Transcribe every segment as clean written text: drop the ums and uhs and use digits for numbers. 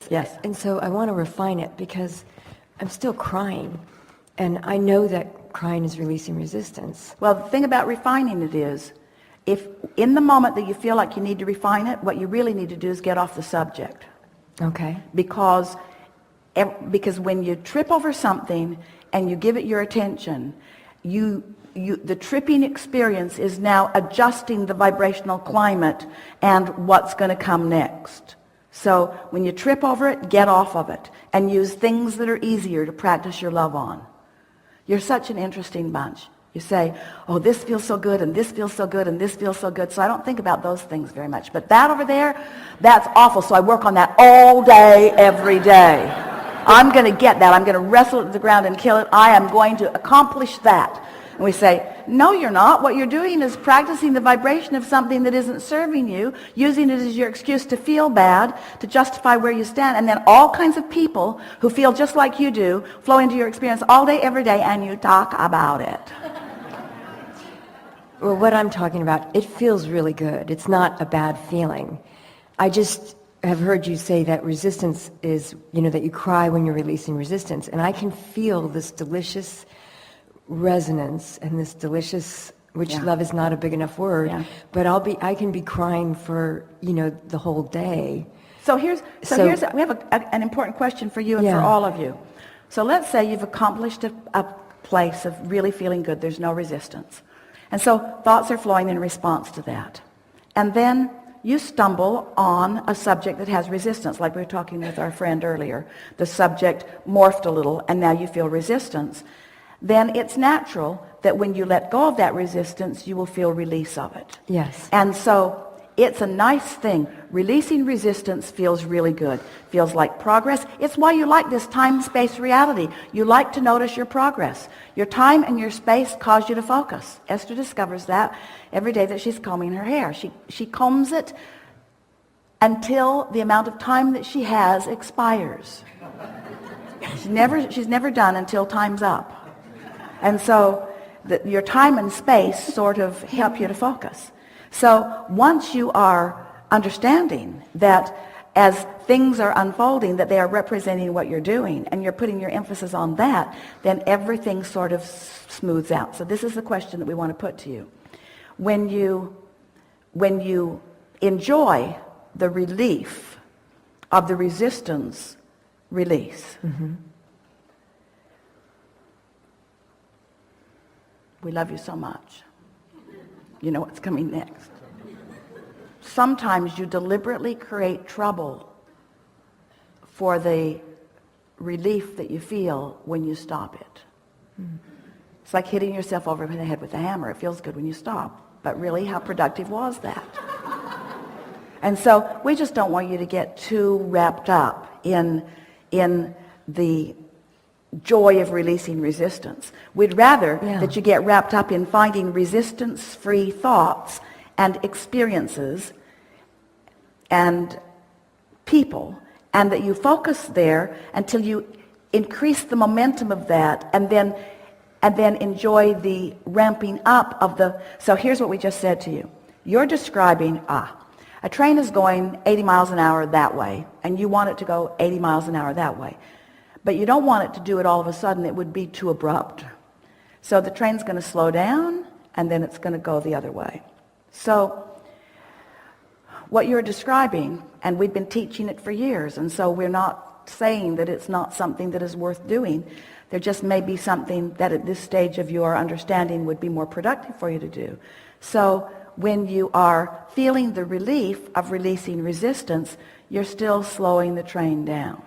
Yes. And so I want to refine it because I'm still crying. And I know that crying is releasing resistance. Well, the thing about refining it is, if in the moment that you feel like you need to refine it, what you really need to do is get off the subject. Okay. Because when you trip over something and you give it your attention, the tripping experience is now adjusting the vibrational climate and what's going to come next. So when you trip over it, get off of it and use things that are easier to practice your love on. You're such an interesting bunch. You say, oh, this feels so good, and this feels so good, and this feels so good. So I don't think about those things very much. But that over there, that's awful. So I work on that all day, every day. I'm going to get that. I'm going to wrestle it to the ground and kill it. I am going to accomplish that. And we say, no, you're not. What you're doing is practicing the vibration of something that isn't serving you, using it as your excuse to feel bad, to justify where you stand. And then all kinds of people who feel just like you do flow into your experience all day, every day, and you talk about it. Well, what I'm talking about, it feels really good. It's not a bad feeling. I just have heard you say that resistance is, that you cry when you're releasing resistance. And I can feel this delicious resonance and this delicious, which love is not a big enough word, but I can be crying for, the whole day. So we have an important question for you and for all of you. So let's say you've accomplished a place of really feeling good. There's no resistance. And so thoughts are flowing in response to that. And then you stumble on a subject that has resistance, like we were talking with our friend earlier. The subject morphed a little, and now you feel resistance. Then it's natural that when you let go of that resistance, you will feel release of it. Yes. And so it's a nice thing. Releasing resistance feels really good. Feels like progress. It's why you like this time-space reality. You like to notice your progress. Your time and your space cause you to focus. Esther discovers that every day that she's combing her hair. She combs it until the amount of time that she has expires. She's never done until time's up. And so your time and space sort of help you to focus. So once you are understanding that as things are unfolding, that they are representing what you're doing, and you're putting your emphasis on that, then everything sort of smooths out. So this is the question that we want to put to you. When you enjoy the relief of the resistance release, we love you so much. You know what's coming next. Sometimes you deliberately create trouble for the relief that you feel when you stop it. It's like hitting yourself over the head with a hammer. It feels good when you stop. But really, how productive was that? And so we just don't want you to get too wrapped up in the joy of releasing resistance. We'd rather that you get wrapped up in finding resistance-free thoughts and experiences and people, and that you focus there until you increase the momentum of that, and then enjoy the ramping up of the... So here's what we just said to you. You're describing, a train is going 80 miles an hour that way, and you want it to go 80 miles an hour that way. But you don't want it to do it all of a sudden. It would be too abrupt. So the train's going to slow down, and then it's going to go the other way. So what you're describing, and we've been teaching it for years, and so we're not saying that it's not something that is worth doing. There just may be something that at this stage of your understanding would be more productive for you to do. So when you are feeling the relief of releasing resistance, you're still slowing the train down.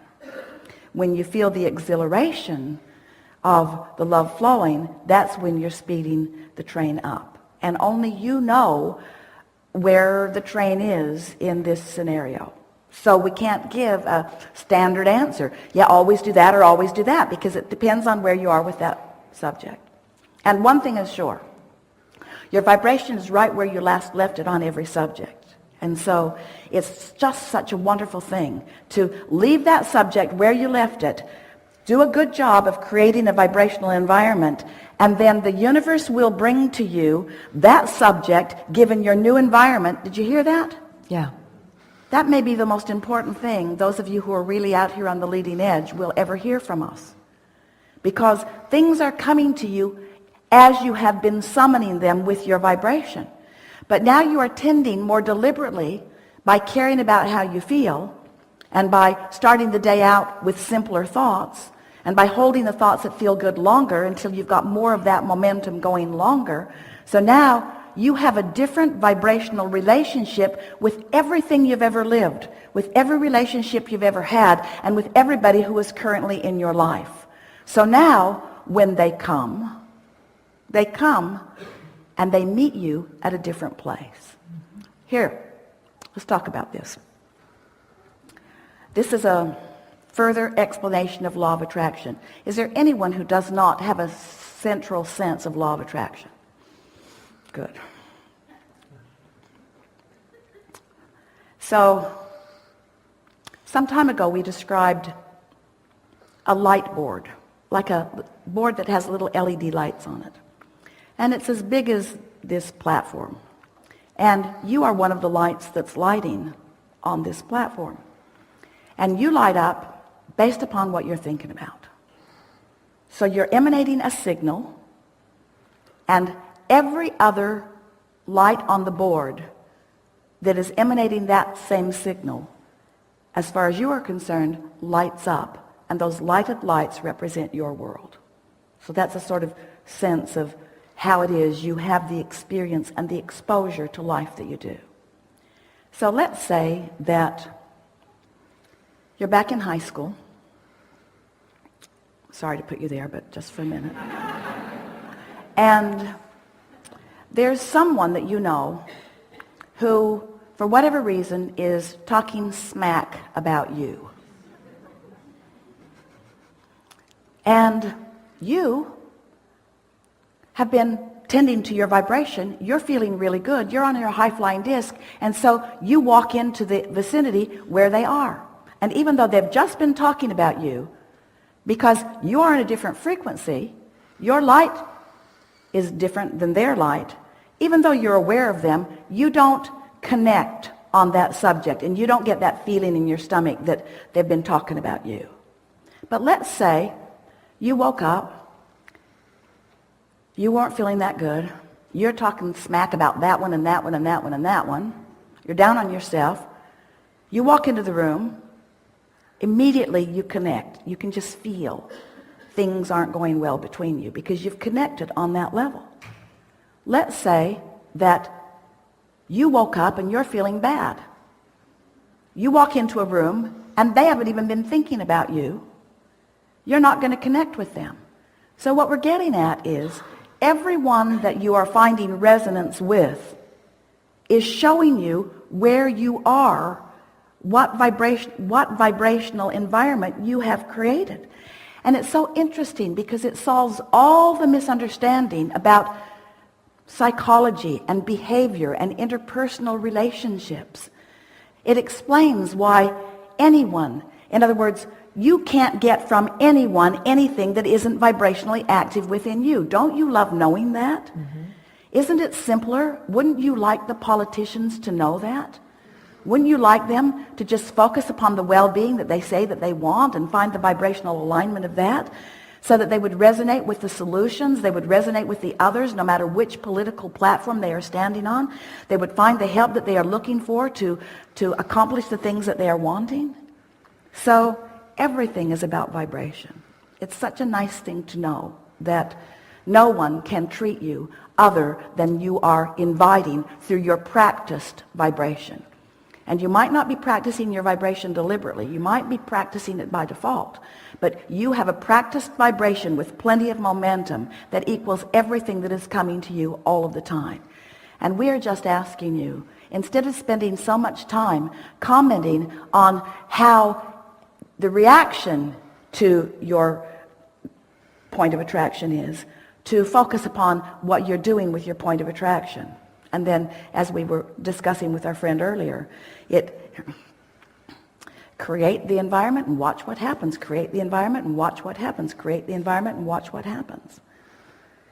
When you feel the exhilaration of the love flowing, that's when you're speeding the train up. And only you know where the train is in this scenario. So we can't give a standard answer. Yeah, always do that or always do that, because it depends on where you are with that subject. And one thing is sure. Your vibration is right where you last left it on every subject. And so it's just such a wonderful thing to leave that subject where you left it, do a good job of creating a vibrational environment, and then the universe will bring to you that subject given your new environment. Did you hear that? Yeah. That may be the most important thing those of you who are really out here on the leading edge will ever hear from us. Because things are coming to you as you have been summoning them with your vibration. But now you are tending more deliberately by caring about how you feel, and by starting the day out with simpler thoughts, and by holding the thoughts that feel good longer until you've got more of that momentum going longer. So now you have a different vibrational relationship with everything you've ever lived, with every relationship you've ever had, and with everybody who is currently in your life. So now when they come and they meet you at a different place. Here, let's talk about this. This is a further explanation of law of attraction. Is there anyone who does not have a central sense of law of attraction? Good. So, some time ago we described a light board, like a board that has little LED lights on it. And it's as big as this platform. And you are one of the lights that's lighting on this platform. And you light up based upon what you're thinking about. So you're emanating a signal, and every other light on the board that is emanating that same signal, as far as you are concerned, lights up. And those lighted lights represent your world. So that's a sort of sense of how it is you have the experience and the exposure to life that you do. So let's say that you're back in high school. Sorry to put you there, but just for a minute. And there's someone that you know who, for whatever reason, is talking smack about you. And you have been tending to your vibration. You're feeling really good. You're on your high-flying disc. And so you walk into the vicinity where they are. And even though they've just been talking about you, because you are in a different frequency, your light is different than their light. Even though you're aware of them, you don't connect on that subject, and you don't get that feeling in your stomach that they've been talking about you. But let's say you woke up, you weren't feeling that good, you're talking smack about that one and that one and that one and that one, you're down on yourself, you walk into the room, immediately you connect. You can just feel things aren't going well between you because you've connected on that level. Let's say that you woke up and you're feeling bad. You walk into a room and they haven't even been thinking about you. You're not going to connect with them. So what we're getting at is everyone that you are finding resonance with is showing you where you are, what vibrational environment you have created. And it's so interesting because it solves all the misunderstanding about psychology and behavior and interpersonal relationships. It explains why anyone, in other words, you can't get from anyone anything that isn't vibrationally active within you. Don't you love knowing that? Mm-hmm. Isn't it simpler? Wouldn't you like the politicians to know that? Wouldn't you like them to just focus upon the well-being that they say that they want and find the vibrational alignment of that so that they would resonate with the solutions, they would resonate with the others no matter which political platform they are standing on? They would find the help that they are looking for to accomplish the things that they are wanting? So everything is about vibration. It's such a nice thing to know that no one can treat you other than you are inviting through your practiced vibration. And you might not be practicing your vibration deliberately. You might be practicing it by default. But you have a practiced vibration with plenty of momentum that equals everything that is coming to you all of the time. And we are just asking you, instead of spending so much time commenting on how the reaction to your point of attraction is, to focus upon what you're doing with your point of attraction. And then, as we were discussing with our friend earlier, create the environment and watch what happens. Create the environment and watch what happens. Create the environment and watch what happens.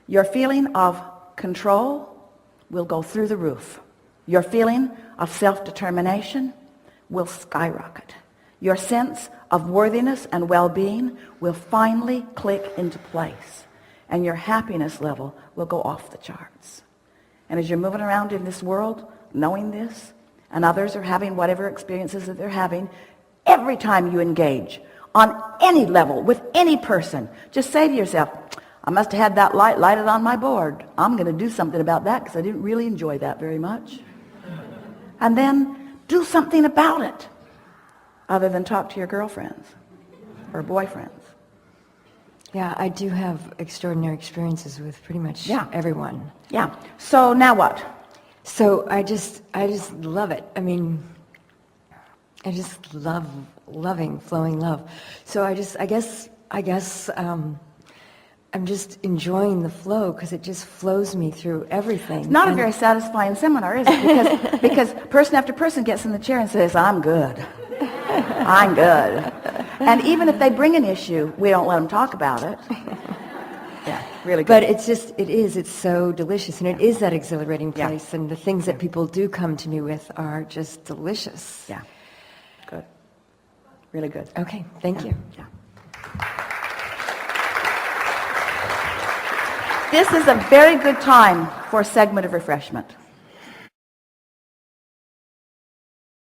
Your feeling of control will go through the roof. Your feeling of self-determination will skyrocket. Your sense of worthiness and well-being will finally click into place, and your happiness level will go off the charts. And as you're moving around in this world, knowing this, and others are having whatever experiences that they're having, every time you engage on any level with any person, just say to yourself, I must have had that light lighted on my board. I'm going to do something about that because I didn't really enjoy that very much. And then do something about it other than talk to your girlfriends or boyfriends. Yeah, I do have extraordinary experiences with pretty much everyone. Yeah. So now what? So I just love it. I mean, I just love loving, flowing love. So I guess I'm just enjoying the flow because it just flows me through everything. It's not a very satisfying seminar, is it? Because person after person gets in the chair and says, I'm good. I'm good. And even if they bring an issue, we don't let them talk about it. Yeah, really good. But it's so delicious, and it is that exhilarating place, and the things that people do come to me with are just delicious. Yeah, good. Really good. Okay, thank you. Yeah. This is a very good time for a segment of refreshment.